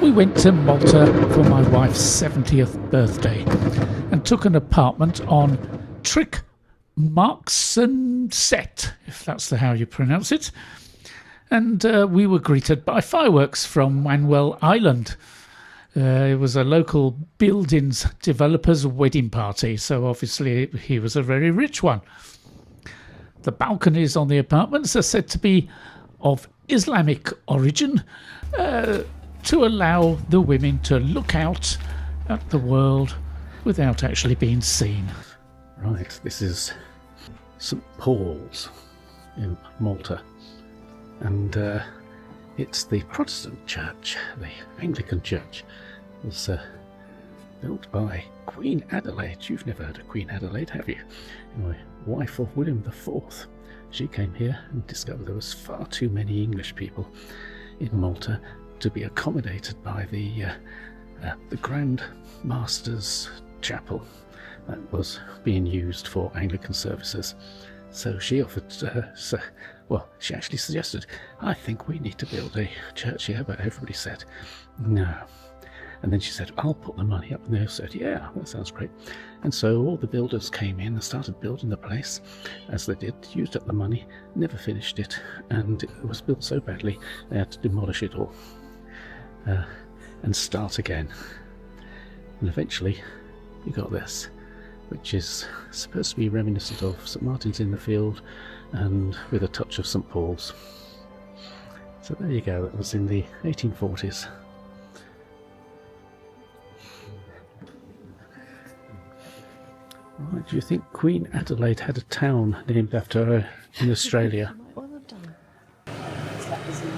We went to Malta for my wife's 70th birthday and took an apartment on Trick Marksenset, if that's how you pronounce it. And we were greeted by fireworks from Manuel Island. It was a local buildings developer's wedding party, so obviously he was a very rich one. The balconies on the apartments are said to be of Islamic origin, to allow the women to look out at the world without actually being seen. Right, this is St Paul's in Malta, and it's the Protestant church. The Anglican church was built by Queen Adelaide. You've never heard of Queen Adelaide, have you? Anyway, wife of William IV. She came here and discovered there was far too many English people in Malta to be accommodated by the Grand Master's Chapel that was being used for Anglican services. So she offered, she actually suggested, I think we need to build a church here, but everybody said no. And then she said, I'll put the money up, and they all said, yeah, that sounds great. And so all the builders came in and started building the place, as they did, used up the money, never finished it, and it was built so badly they had to demolish it all and start again. And eventually you got this, which is supposed to be reminiscent of St Martin's in the Field and with a touch of St Paul's. So there you go, that was in the 1840s. Right, do you think Queen Adelaide had a town named after her in Australia?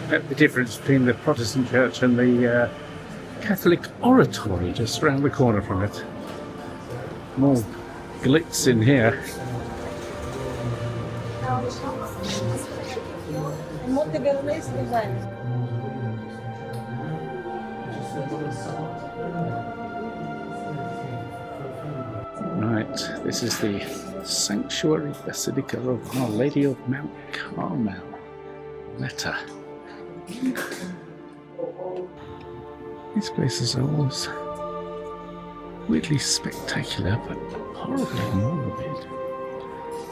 The difference between the Protestant church and the Catholic oratory just round the corner from it. More glitz in here. Right, this is the Sanctuary Basilica of Our Lady of Mount Carmel, Valetta. These places are always weirdly spectacular, but horribly morbid.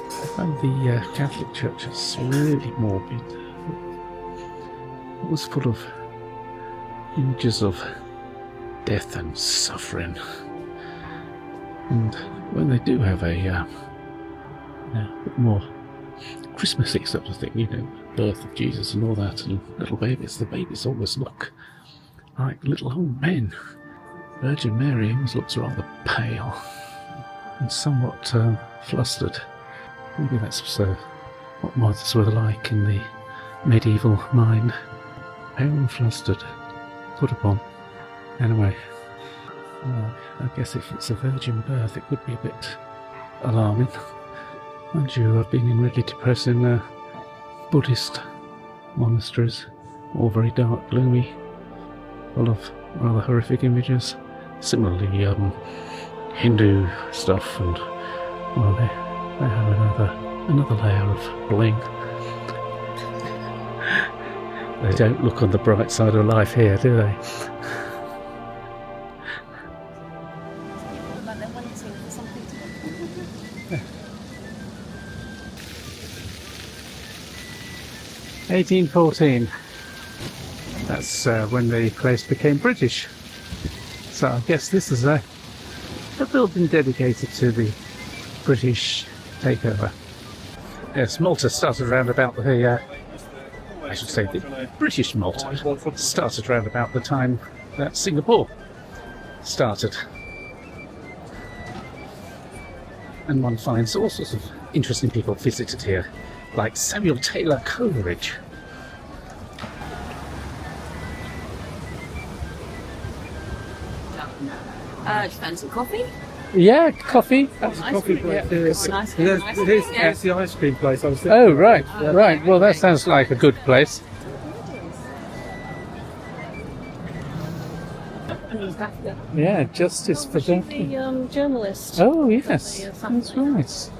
I find the Catholic Church is really morbid. It was full of images of death and suffering. And when they do have a bit more Christmassy sort of thing, you know, birth of Jesus and all that, and little babies, the babies always look like little old men. Virgin Mary always looks rather pale and somewhat flustered. Maybe that's what mothers were like in the medieval mind. Pale and flustered, put upon. Anyway, I guess if it's a virgin birth, it would be a bit alarming. Mind you, I've been in really depressing Buddhist monasteries, all very dark, gloomy, full of rather horrific images. Similarly, Hindu stuff, and well, they have another layer of bling. They don't look on the bright side of life here, do they? Yeah. 1814. That's when the place became British. So I guess this is a building dedicated to the British takeover. Yes, Malta started around about the British Malta started around about the time that Singapore started. And one finds all sorts of interesting people visited here, like Samuel Taylor Coleridge. Fancy coffee? Yeah, coffee. That's Coffee place. Nice. There's the ice cream place. I was thinking. Oh, right, right. Well, that sounds like a good place. Japanese mafia. Yeah, justice for The journalist. Oh, yes, Yes, that's right.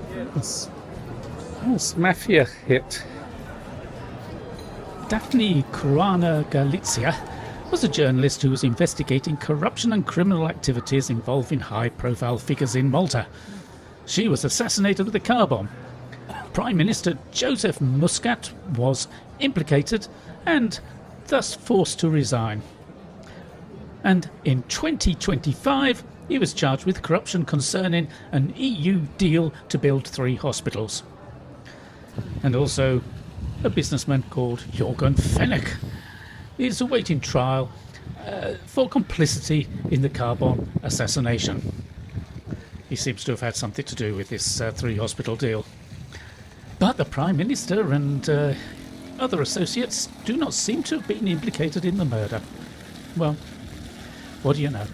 Yes, mafia hit. Daphne Caruana Galizia was a journalist who was investigating corruption and criminal activities involving high-profile figures in Malta. She was assassinated with a car bomb. Prime Minister Joseph Muscat was implicated and thus forced to resign. And in 2025, he was charged with corruption concerning an EU deal to build 3 hospitals. And also, a businessman called Jorgen Fenech is awaiting trial for complicity in the car bomb assassination. He seems to have had something to do with this 3 hospital deal. But the Prime Minister and other associates do not seem to have been implicated in the murder. Well, what do you know? Of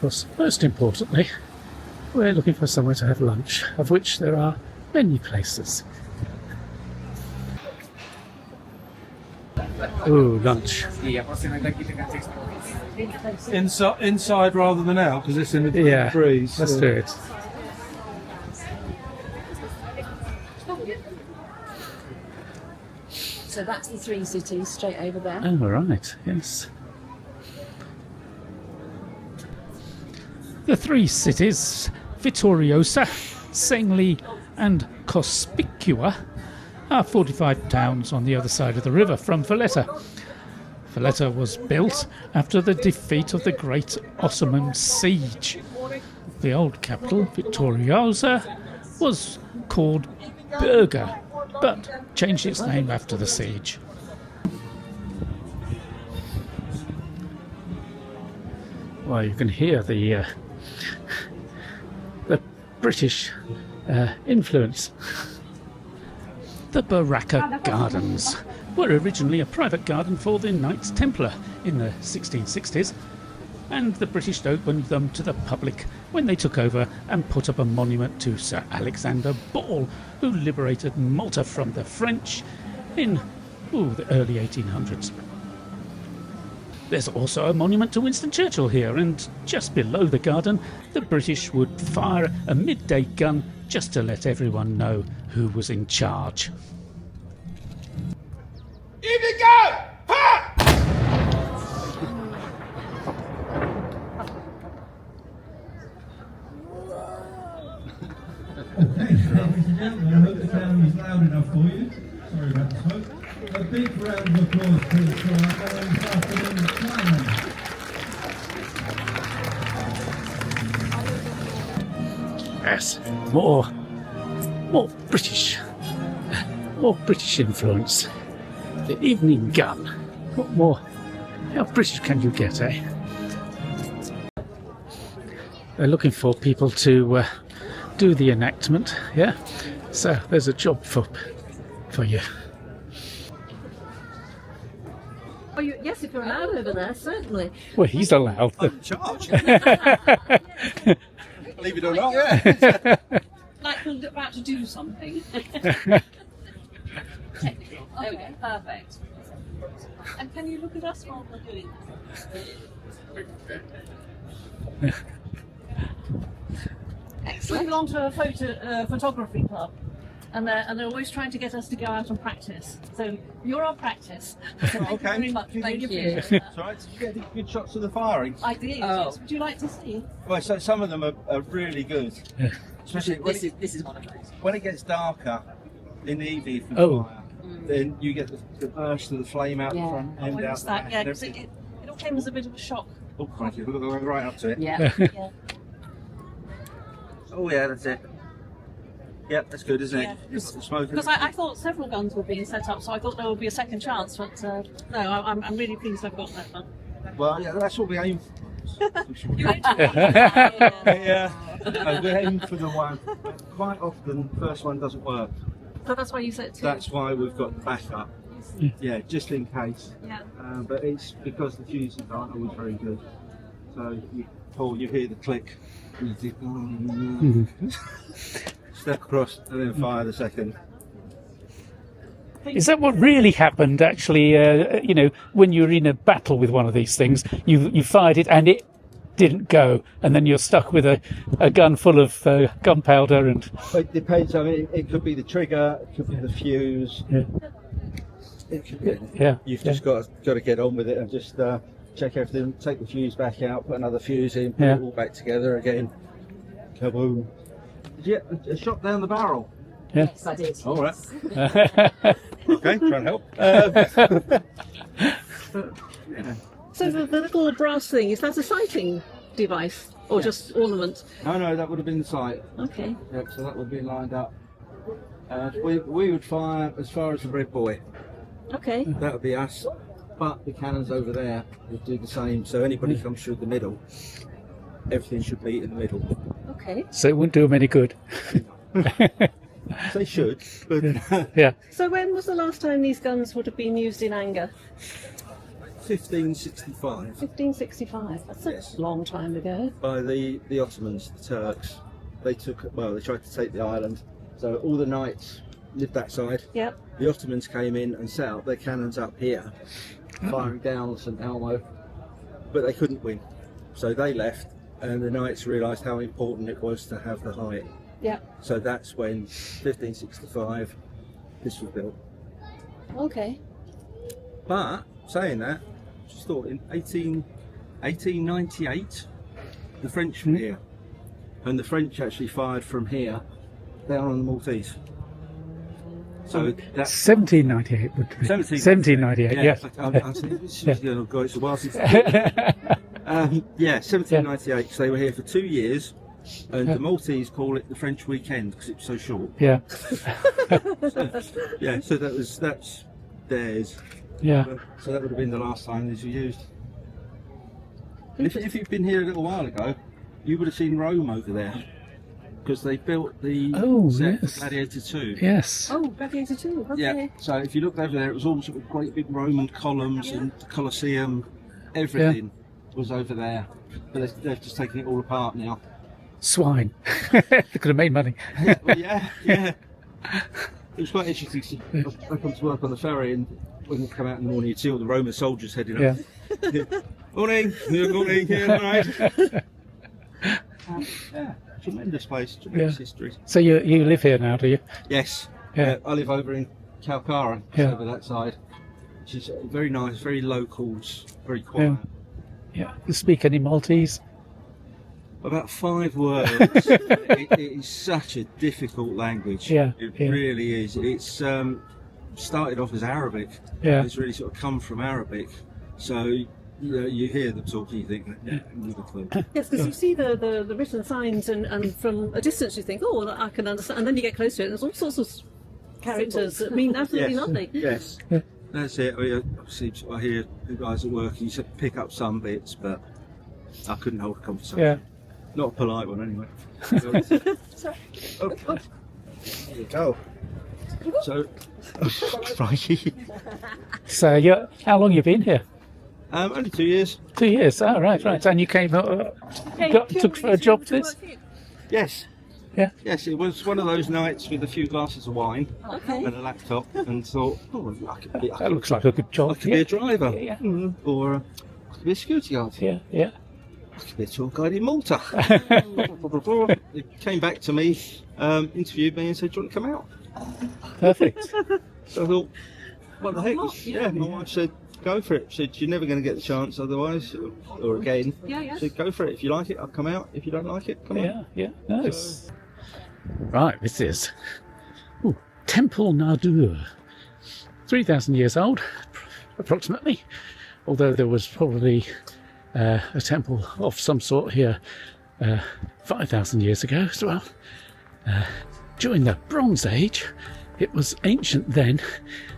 course, most importantly, we're looking for somewhere to have lunch, of which there are many places. Ooh, lunch. Inside rather than out, because it's in the Yeah, breeze. let's do it. So that's the 3 cities straight over there. Oh, right, yes. The 3 cities, Vittoriosa, Sengli and Cospicua, are 45 towns on the other side of the river from Valetta. Valetta was built after the defeat of the Great Ottoman Siege. The old capital, Vittoriosa, was called Berga, but changed its name after the siege. Well, you can hear the British influence. The Baracca Gardens were originally a private garden for the Knights Templar in the 1660s, and the British opened them to the public when they took over and put up a monument to Sir Alexander Ball, who liberated Malta from the French in the early 1800s. There's also a monument to Winston Churchill here, and just below the garden, the British would fire a midday gun just to let everyone know who was in charge. I hope the sound was loud enough for you. Sorry about the smoke. A big round of applause please for our own afternoon climber. Yes, more British influence. The evening gun. What more? How British can you get, eh? They're looking for people to do the enactment, yeah? So there's a job for you. Oh, yes, if you're allowed over there, certainly. Well, he's allowed. Charge. Believe it or not, yeah. Like we're about to do something. Okay, perfect. And can you look at us while we're doing this? We belong to a photography club, and they're always trying to get us to go out and practice. So you're our practice. So thank you very much. Thank you. Sorry, did you get any good shots of the firing? I did. Yes. Would you like to see? Well, so some of them are really good. Especially This is one of those. when it gets darker in the evening from Oh. fire, then you get the burst of the flame out the Yeah. front Oh, end, I out missed the that. back, Yeah, and because everything. it all came as a bit of a shock. Oh, crikey, we've got to go right up to it. Yeah. Yeah. Oh, yeah, that's it. Yep, that's good, isn't it? Yeah. You've got the smoke. Because I thought several guns were being set up, so I thought there would be a second chance. But no, I'm really pleased I've got that one. Well, yeah, that's what we aim for. You're into it. Yeah, no, we aim for the one. Quite often, the first one doesn't work. So that's why you said two. That's why we've got backup. Yeah, just in case. Yeah. But it's because the fuses aren't always very good. So you pull, you hear the click, and you think, oh, no. Step across and then fire the second. Is that what really happened, actually? You know, when you're in a battle with one of these things, you fired it and it didn't go, and then you're stuck with a gun full of gunpowder and... It depends. I mean, it could be the trigger, it could be the fuse. Yeah. It could be anything. Yeah. You've just got to get on with it and just check everything, take the fuse back out, put another fuse in, put it all back together again. Kaboom. Did you get a shot down the barrel? Yeah. Yes, I did. All right. Okay, try and help. So the little brass thing, is that a sighting device or just ornament? No, that would have been the sight. Okay. Yep, so that would be lined up. We would fire as far as the Red Boy. Okay. That would be us. But the cannons over there would do the same. So anybody comes through the middle, everything should be in the middle. Okay. So it wouldn't do them any good. They should, but Yeah. So when was the last time these guns would have been used in anger? 1565 1565. That's a Yes. long time ago. by the Ottomans, the Turks. They tried to take the island. So all the knights lived that side. Yep. The Ottomans came in and set up their cannons up here, firing down on St Elmo, but they couldn't win. So they left, and the knights realised how important it was to have the height. Yep. So that's when 1565 this was built. Okay. But saying that, just thought in 1898 the French were here, and the French actually fired from here down on the Maltese. So that's 1798 would be. 1798, yeah. Oh God, it's a while since. 1798. So they were here for 2 years, and the Maltese call it the French weekend because it's so short. Yeah. So that's theirs. Yeah. So that would have been the last time these were used. And if you've been here a little while ago, you would have seen Rome over there, because they built the set for Gladiator 2. Yes. Oh, Gladiator 2. Okay. Yeah, so if you looked over there, it was all sort of great big Roman columns and the Colosseum, everything was over there. But they've just taken it all apart now. Swine. They could have made money. Well, yeah. It was quite interesting. I come to work on the ferry, and when you come out in the morning, you'd see all the Roman soldiers heading up. Morning, morning, right. Tremendous place, tremendous history. So you live here now, do you? Yes. Yeah. I live over in Calcara, over that side, which is very nice, very locals, very quiet. Yeah. You speak any Maltese? About 5 words. it is such a difficult language. Yeah. It really is. It's started off as Arabic. Yeah. It's really sort of come from Arabic. So you hear them talking, you think, never clue. Yes, because you see the written signs, and from a distance you think, oh, I can understand, and then you get close to it, and there's all sorts of characters that mean absolutely nothing. Yes. That's it. I hear the guys at work, you said pick up some bits, but I couldn't hold a conversation. Yeah. Not a polite one, anyway. There you go. So, So how long you been here? only 2 years. 2 years. Oh, right. And you came took for a job for this? Yes. Yeah. Yes, it was one of those nights with a few glasses of wine Okay. and a laptop, and thought, That looks like a good job. I could be a driver, Yeah. or I could be a security guard. Yeah. I could be a tour guide in Malta. They came back to me, interviewed me, and said, "Do you want to come out?" Perfect. So I thought, what the heck? My wife said, "Go for it." She said, "You're never going to get the chance otherwise, or again." Yeah. So go for it. If you like it, I'll come out. If you don't like it, come on. Yeah. Nice. Right, this is Temple Nadur. 3,000 years old, approximately. Although there was probably a temple of some sort here 5,000 years ago as well. During the Bronze Age, it was ancient then,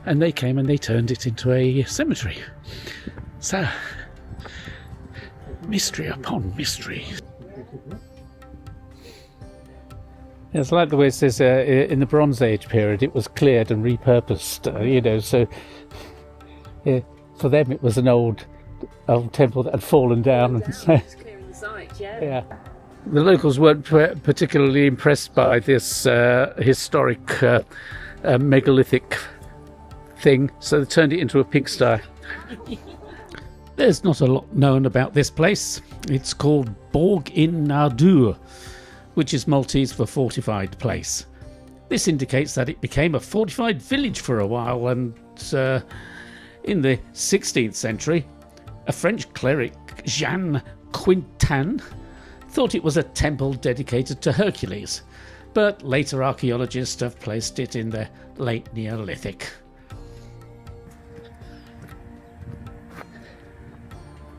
and they came and they turned it into a cemetery. So, mystery upon mystery. It's like the way it says in the Bronze Age period, it was cleared and repurposed, so for them it was an old temple that had fallen down. And so, Clearing the site, yeah. The locals weren't particularly impressed by this historic megalithic thing, so they turned it into a pigsty. There's not a lot known about this place. It's called Borg in Nardur, which is Maltese for fortified place. This indicates that it became a fortified village for a while, and in the 16th century, a French cleric, Jean Quintin, thought it was a temple dedicated to Hercules, but later archaeologists have placed it in the late Neolithic.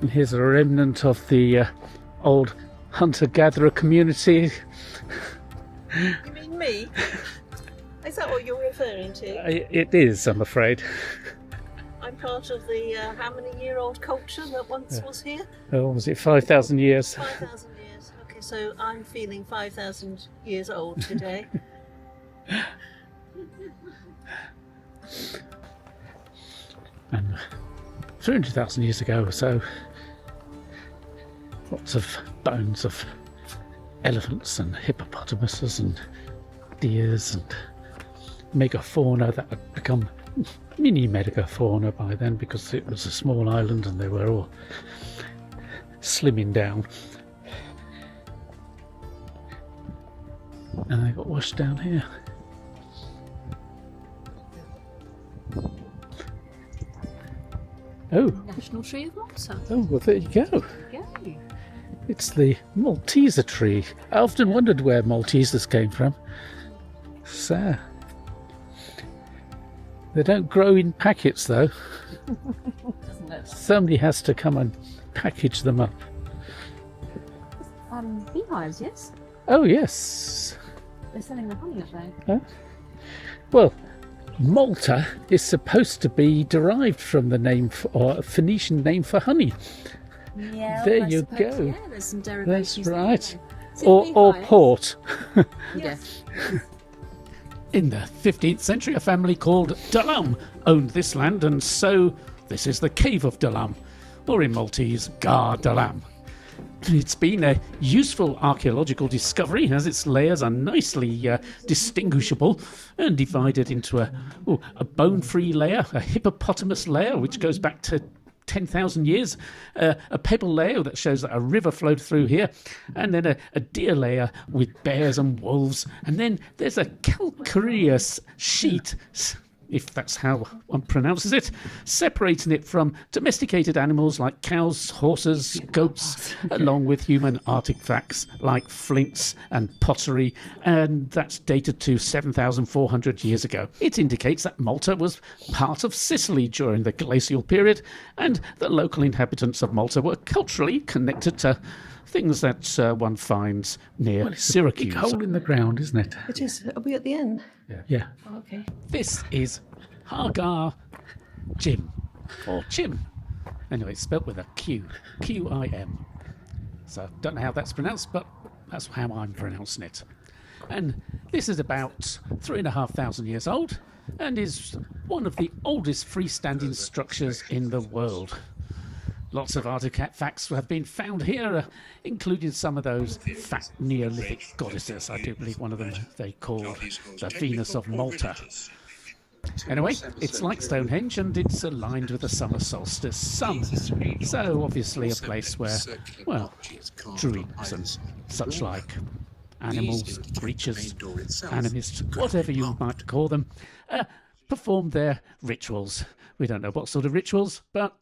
And here's a remnant of the old hunter-gatherer community. You mean me? Is that what you're referring to? It is, I'm afraid. I'm part of the how many year old culture that once was here? Oh, was it 5,000 years? 5,000 years. Okay, so I'm feeling 5,000 years old today. And 300,000 years ago or so, lots of bones of elephants and hippopotamuses and deers and megafauna that had become mini megafauna by then, because it was a small island and they were all slimming down. And they got washed down here. Oh, National Tree of Malta. oh, well, there you go. Go. It's the Malteser tree. I often wondered where Maltesers came from. So, they don't grow in packets though. Doesn't it? Somebody has to come and package them up. Beehives, yes. Oh yes. They're selling the honey up there. Well, Malta is supposed to be derived from the name or a Phoenician name for honey. Yeah. There I you suppose, go. Yeah, there's some derivations. That's there, right. isn't there? Is it Or beehives? port. Yes. In the 15th century, a family called Dalam owned this land, and so this is the Cave of Dalam, or in Maltese, Gar Dalam. It's been a useful archaeological discovery, as its layers are nicely distinguishable and divided into a bone-free layer, a hippopotamus layer, which goes back to 10,000 years, a pebble layer that shows that a river flowed through here, and then a deer layer with bears and wolves, and then there's a calcareous sheet, if that's how one pronounces it, separating it from domesticated animals like cows, horses, goats, along with human artifacts like flints and pottery, and that's dated to 7,400 years ago. It indicates that Malta was part of Sicily during the glacial period, and the local inhabitants of Malta were culturally connected to things that one finds near Syracuse. Big hole in the ground, isn't it? It is. Are we at the end? Yeah. Okay. This is Hagar Jim, or Chim. Anyway, it's spelt with a Q, Q-I-M. So don't know how that's pronounced, but that's how I'm pronouncing it. And this is about 3,500 years old, and is one of the oldest freestanding structures in the world. Lots of artifacts have been found here, including some of those fat Neolithic goddesses. I do believe one of them they called the Venus of Malta. Anyway, it's like Stonehenge, and it's aligned with the summer solstice sun. So obviously a place where, well, druids and such like, animals, creatures, animists, whatever you might call them, perform their rituals. We don't know what sort of rituals, but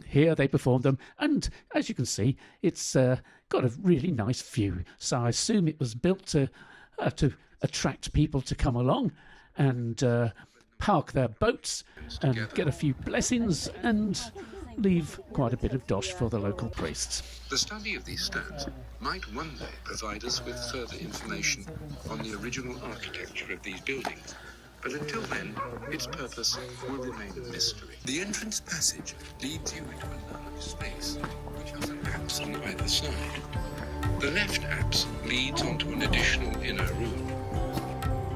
here they performed them, and as you can see, it's got a really nice view. So I assume it was built to attract people to come along and park their boats and get a few blessings and leave quite a bit of dosh for the local priests. The study of these stones might one day provide us with further information on the original architecture of these buildings. But until then, its purpose will remain a mystery. The entrance passage leads you into a large space, which has an apse on either side. The left apse leads onto an additional inner room.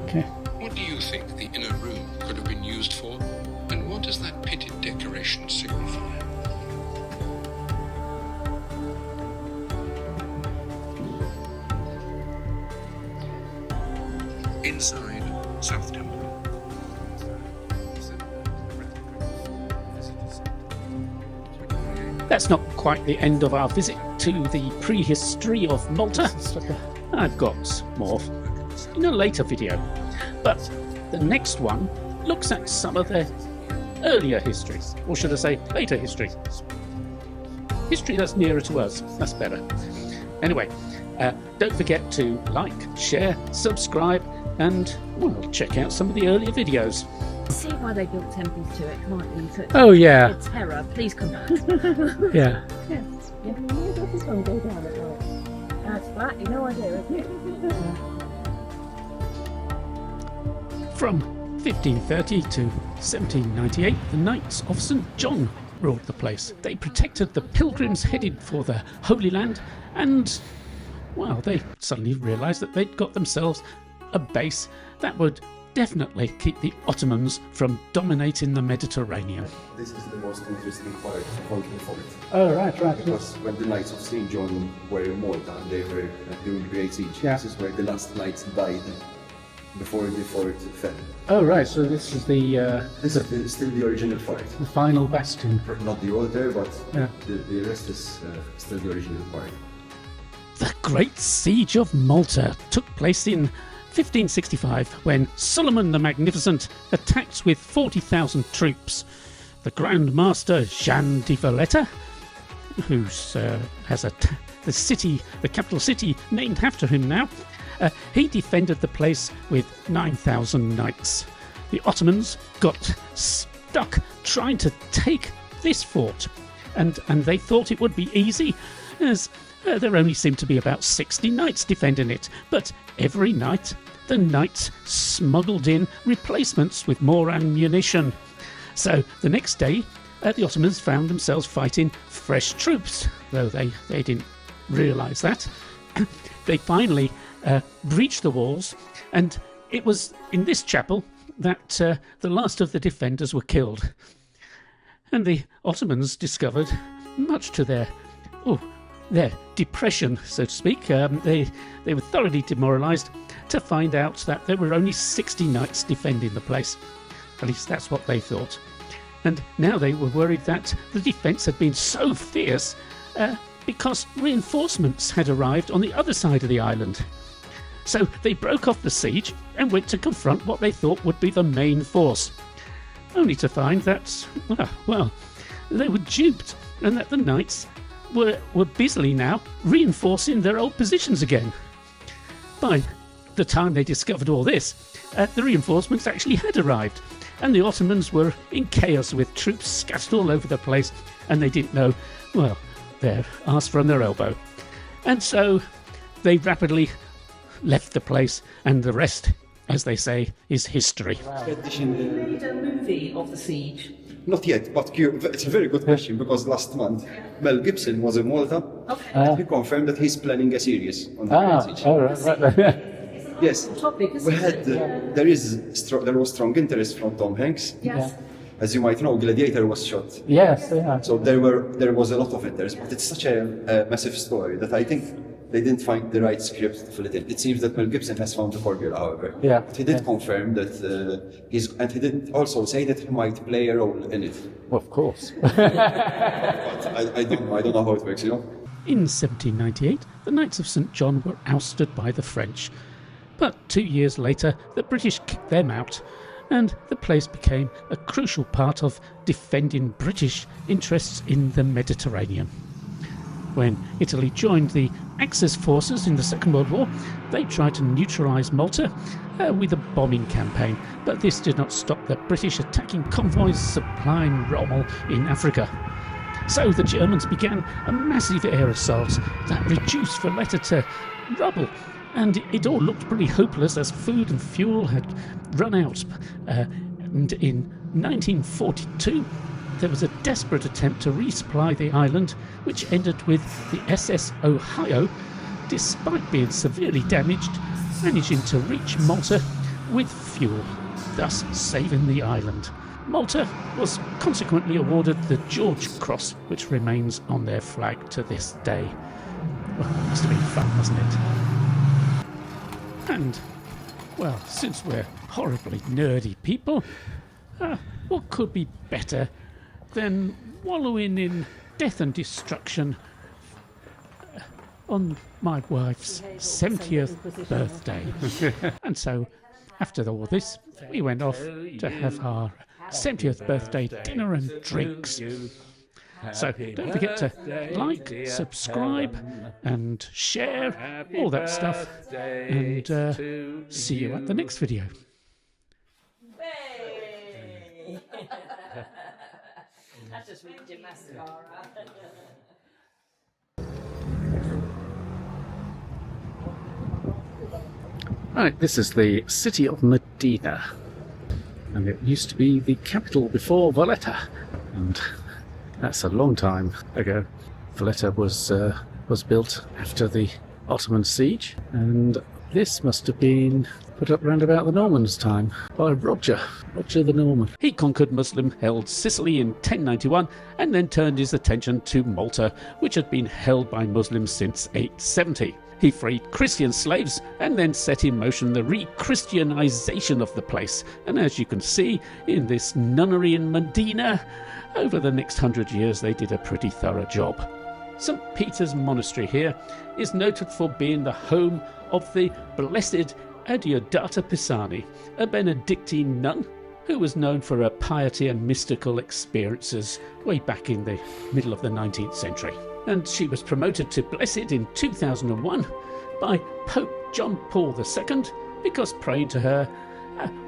Okay. What do you think the inner room could have been used for? And what does that pitted decoration signify? Inside South Temple. that's not quite the end of our visit to the prehistory of Malta. I've got more in a later video, but the next one looks at some of their earlier history, or should I say later history. History that's nearer to us, that's better. Anyway, don't forget to like, share, subscribe, and, well, check out some of the earlier videos. See why they built temples to it, can't you? So Oh, yeah. it's terror. Please come back. Yeah. Yes. Yeah, this one go down at night. That's flat. You no idea, have you? From 1530 to 1798, the Knights of St. John ruled the place. They protected the pilgrims headed for the Holy Land, and, well, they suddenly realised that they'd got themselves a base that would definitely keep the Ottomans from dominating the Mediterranean. This is the most interesting part of the fort. Oh, right. Because when the Knights of St. John were in Malta, they were doing the Great Siege. Yeah. This is where the last knights died before the fort fell. Oh, right. So this is the This is still the original fort. final bastion. Not the altar, but Yeah. the rest is still the original fort. The Great Siege of Malta took place in 1565 when Solomon the Magnificent attacked with 40,000 troops. The Grand Master Jean de Valetta, who has the capital city named after him now, he defended the place with 9,000 knights. The Ottomans got stuck trying to take this fort, and they thought it would be easy, as there only seemed to be about 60 knights defending it, but every night the knights smuggled in replacements with more ammunition. So the next day the Ottomans found themselves fighting fresh troops, though they didn't realise that. They finally breached the walls, and it was in this chapel that the last of the defenders were killed. And the Ottomans discovered, much to their depression, so to speak, they were thoroughly demoralised to find out that there were only 60 knights defending the place. At least that's what they thought. And now they were worried that the defence had been so fierce because reinforcements had arrived on the other side of the island. So they broke off the siege and went to confront what they thought would be the main force, only to find that, well, they were duped, and that the knights were busily now reinforcing their old positions again. By the time they discovered all this, the reinforcements actually had arrived, and the Ottomans were in chaos with troops scattered all over the place, and they didn't know, well, their arse from their elbow. And so they rapidly left the place, and the rest, as they say, is history. Made a movie of the siege. Not yet, but it's a very good question, because last month Mel Gibson was in Malta. Okay. He confirmed that he's planning a series on the Great Siege. Oh, right. Yes, Topic, isn't we had it? there was strong interest from Tom Hanks. Yes. As you might know, Gladiator was shot. Yes, yeah. So there was a lot of interest, but it's such a massive story that I think they didn't find the right script to fill it in. It seems that Mel Gibson has found the formula, however. Yeah. But he did confirm that and he did also say that he might play a role in it. Well, of course. But I don't know how it works, you know. In 1798, the Knights of St. John were ousted by the French. But 2 years later, the British kicked them out, and the place became a crucial part of defending British interests in the Mediterranean. When Italy joined the Axis forces in the Second World War, they tried to neutralise Malta with a bombing campaign, but this did not stop the British attacking convoys supplying Rommel in Africa. So the Germans began a massive air assault that reduced Valetta to rubble, and it all looked pretty hopeless as food and fuel had run out. And in 1942, there was a desperate attempt to resupply the island, which ended with the SS Ohio, despite being severely damaged, managing to reach Malta with fuel, thus saving the island. Malta was consequently awarded the George Cross, which remains on their flag to this day. Well, it must have been fun, wasn't it? And, well, since we're horribly nerdy people, what could be better than wallowing in death and destruction on my wife's 70th birthday. And so, after all this, we went off to have our 70th birthday dinner and drinks. So don't forget to like, subscribe and share, all that stuff, and see you at the next video. That's just really Jim mascara. Right, this is the city of Medina, and it used to be the capital before Valetta, and that's a long time ago. Valetta was built after the Ottoman siege, and this must have been put up round about the Normans' time by Roger the Norman. He conquered Muslim-held Sicily in 1091 and then turned his attention to Malta, which had been held by Muslims since 870. He freed Christian slaves and then set in motion the re-Christianization of the place. And as you can see in this nunnery in Medina, over the next 100 years they did a pretty thorough job. St. Peter's Monastery here is noted for being the home of the Blessed Adeodata Pisani, a Benedictine nun who was known for her piety and mystical experiences way back in the middle of the 19th century. And she was promoted to Blessed in 2001 by Pope John Paul II because praying to her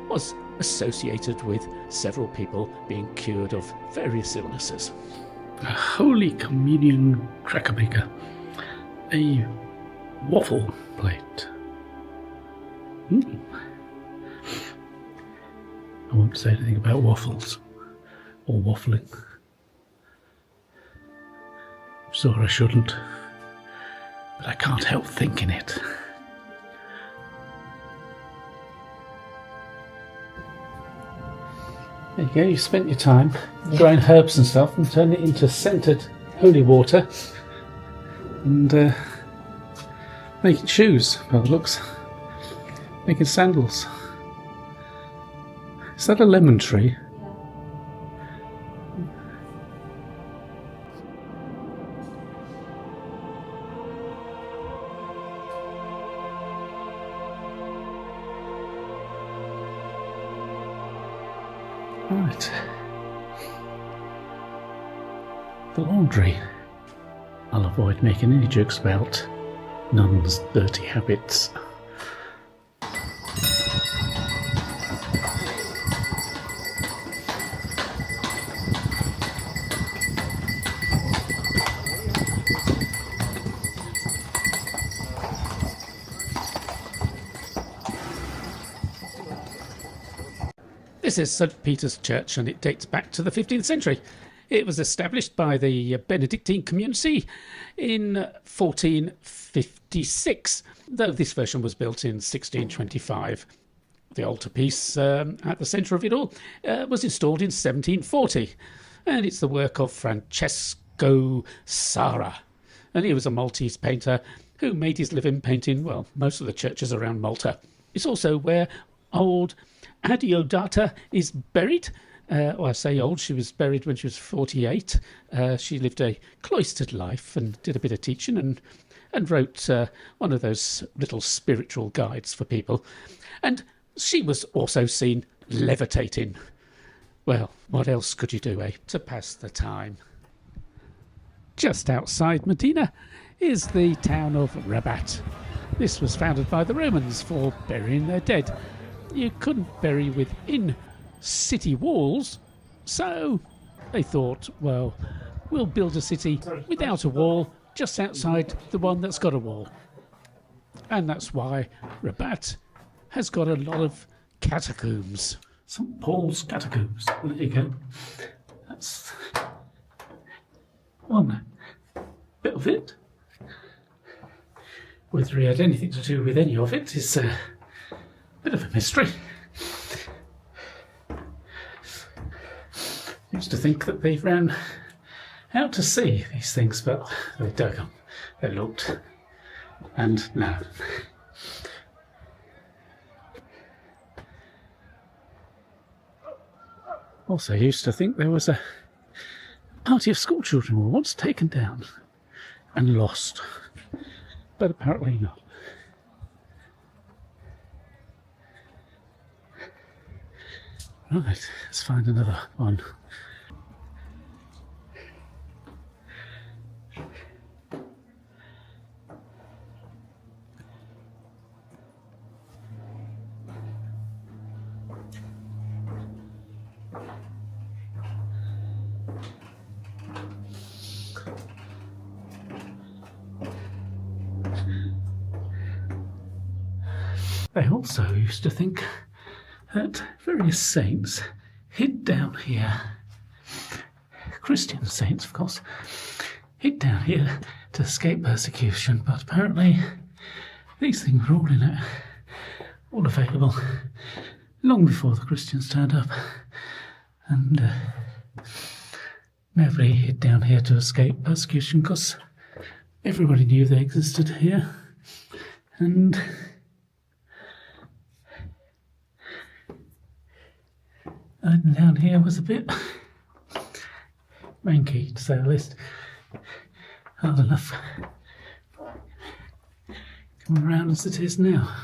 was associated with several people being cured of various illnesses. A Holy Communion cracker maker, a waffle plate. I won't say anything about waffles or waffling. I'm sorry I shouldn't, but I can't help thinking it. There you go, you spent your time growing herbs and stuff and turning it into scented holy water and making shoes, by the looks. Making sandals. Is that a lemon tree? Right. The laundry. I'll avoid making any jokes about nuns' dirty habits. This is St. Peter's Church and it dates back to the 15th century. It was established by the Benedictine community in 1456, though this version was built in 1625. The altarpiece at the centre of it all was installed in 1740, and it's the work of Francesco Sara. And he was a Maltese painter who made his living painting, well, most of the churches around Malta. It's also where old Adeodata is buried. I say old, she was buried when she was 48. She lived a cloistered life and did a bit of teaching and wrote one of those little spiritual guides for people. And she was also seen levitating. Well, what else could you do, to pass the time? Just outside Medina is the town of Rabat. This was founded by the Romans for burying their dead. You couldn't bury within city walls, so they thought, well, we'll build a city without a wall, just outside the one that's got a wall. And that's why Rabat has got a lot of catacombs. St. Paul's catacombs. Well, there you go. That's one bit of it. Whether he had anything to do with any of it is a bit of a mystery. Used to think that they ran out to sea, these things, but they dug them, they looked, and no. Also used to think there was a party of school children were once taken down and lost, but apparently not. Right, let's find another one. They also used to think that various saints hid down here, Christian saints of course, hid down here to escape persecution, but apparently these things were all available long before the Christians turned up, and nobody hid down here to escape persecution because everybody knew they existed here. And down here was a bit manky, to say the least. Hard enough coming around as it is now.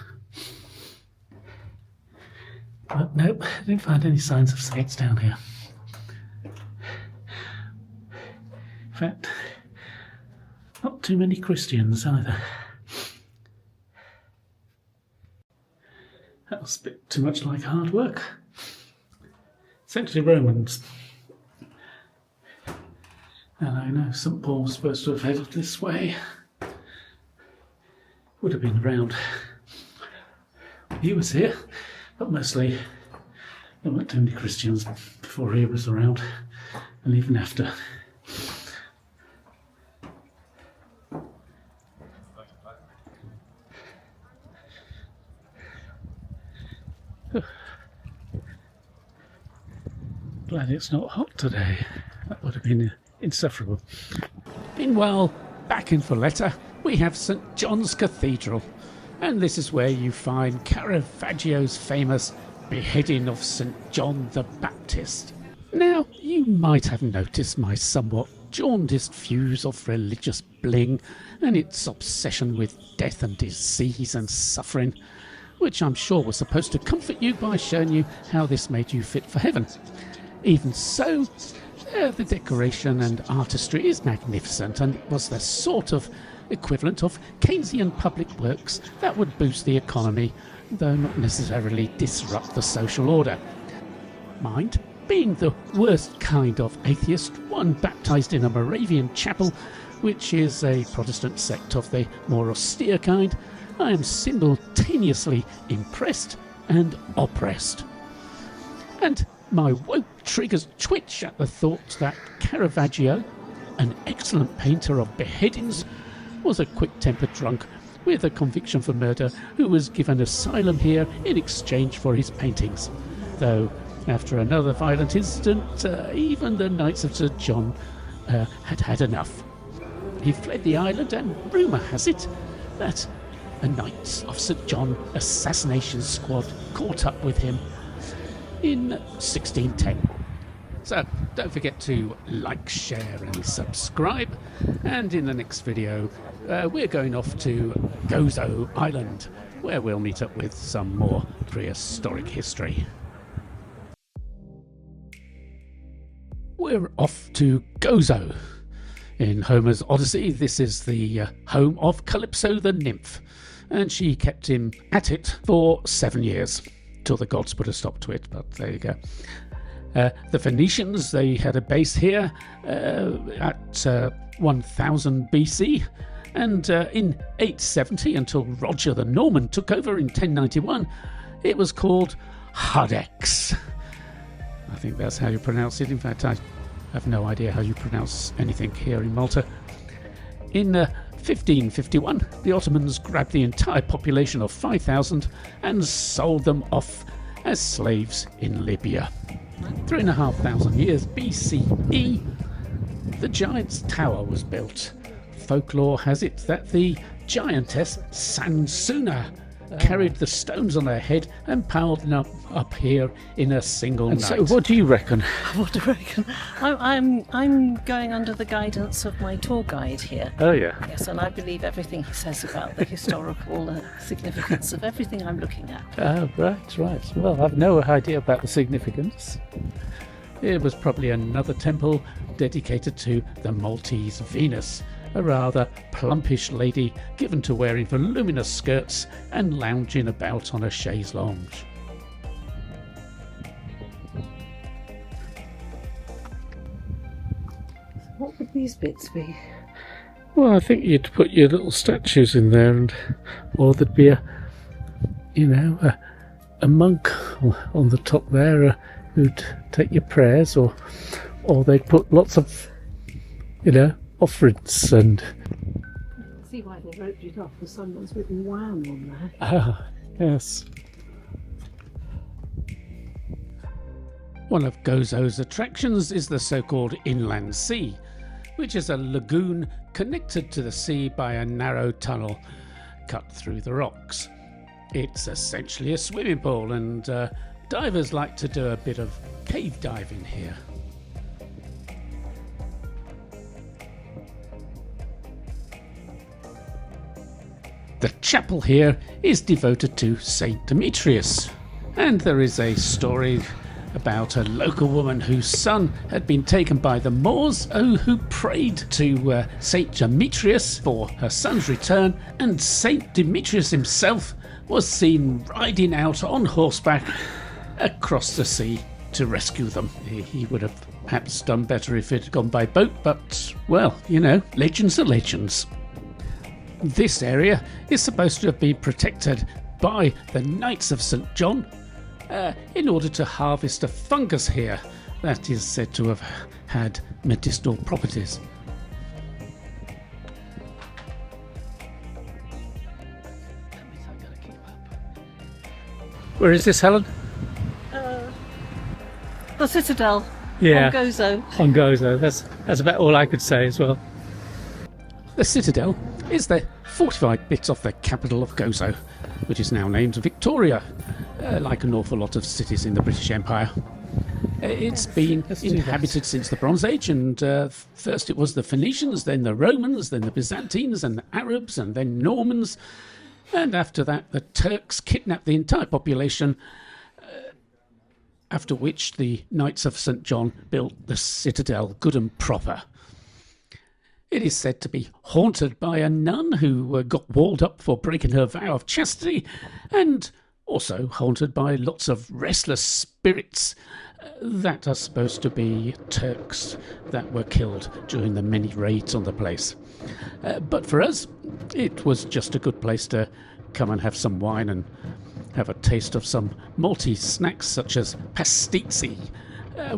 But nope, I didn't find any signs of saints down here. In fact, not too many Christians either. That was a bit too much like hard work. Essentially Romans. And I know St. Paul was supposed to have headed this way. Would have been around. He was here, but mostly there weren't too many Christians before he was around, and even after. Glad it's not hot today. That would have been insufferable. Meanwhile, back in Valetta, we have St. John's Cathedral, and this is where you find Caravaggio's famous beheading of St. John the Baptist. Now, you might have noticed my somewhat jaundiced views of religious bling and its obsession with death and disease and suffering, which I'm sure was supposed to comfort you by showing you how this made you fit for heaven. Even so, the decoration and artistry is magnificent, and it was the sort of equivalent of Keynesian public works that would boost the economy, though not necessarily disrupt the social order. Mind, being the worst kind of atheist, one baptised in a Moravian chapel, which is a Protestant sect of the more austere kind, I am simultaneously impressed and oppressed. And my woke triggers twitch at the thought that Caravaggio, an excellent painter of beheadings, was a quick-tempered drunk with a conviction for murder who was given asylum here in exchange for his paintings. Though, after another violent incident, even the Knights of St. John had had enough. He fled the island, and rumour has it that a Knights of St. John assassination squad caught up with him in 1610. So don't forget to like, share and subscribe, and in the next video we're going off to Gozo Island, where we'll meet up with some more prehistoric history. We're off to Gozo. In Homer's Odyssey, this is the home of Calypso the nymph, and she kept him at it for 7 years. Till the gods put a stop to it, but there you go. The Phoenicians, they had a base here at 1000 BC, and in 870, until Roger the Norman took over in 1091, it was called Hardex. I think that's how you pronounce it. In fact, I have no idea how you pronounce anything here in Malta. In 1551, the Ottomans grabbed the entire population of 5,000 and sold them off as slaves in Libya. 3,500 years BCE, the Giant's Tower was built. Folklore has it that the giantess Sansuna carried the stones on their head and piled them up here in a single night. So what do you reckon? What do I reckon? I'm going under the guidance of my tour guide here. Oh, yeah. Yes, and I believe everything he says about the historical significance of everything I'm looking at. Oh, right. Well, I've no idea about the significance. It was probably another temple dedicated to the Maltese Venus, a rather plumpish lady given to wearing voluminous skirts and lounging about on a chaise lounge. What would these bits be? Well, I think you'd put your little statues in there, or there'd be a monk on the top there who'd take your prayers, or they'd put lots of, offerings and. See why they roped it off, because someone's written wham on there. Ah, yes. One of Gozo's attractions is the so-called Inland Sea, which is a lagoon connected to the sea by a narrow tunnel cut through the rocks. It's essentially a swimming pool, and divers like to do a bit of cave diving here. The chapel here is devoted to Saint Demetrius, and there is a story about a local woman whose son had been taken by the Moors, who prayed to Saint Demetrius for her son's return, and Saint Demetrius himself was seen riding out on horseback across the sea to rescue them. He would have perhaps done better if it had gone by boat, but, well, legends are legends. This area is supposed to have been protected by the Knights of St. John in order to harvest a fungus here that is said to have had medicinal properties. Where is this, Helen? The Citadel. Yeah. On Gozo. On Gozo. That's about all I could say as well. The Citadel is the fortified bit of the capital of Gozo, which is now named Victoria, like an awful lot of cities in the British Empire. It's been inhabited since the Bronze Age, and first it was the Phoenicians, then the Romans, then the Byzantines, and the Arabs, and then Normans, and after that the Turks kidnapped the entire population, after which the Knights of St. John built the Citadel good and proper. It is said to be haunted by a nun who got walled up for breaking her vow of chastity, and also haunted by lots of restless spirits that are supposed to be Turks that were killed during the many raids on the place. But for us, it was just a good place to come and have some wine and have a taste of some Maltese snacks such as pastizzi,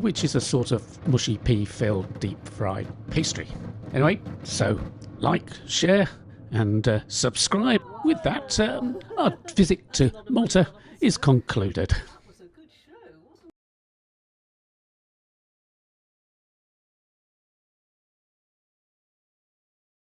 which is a sort of mushy pea-filled deep-fried pastry. Anyway, so like, share and subscribe. With that, our visit to Malta is concluded.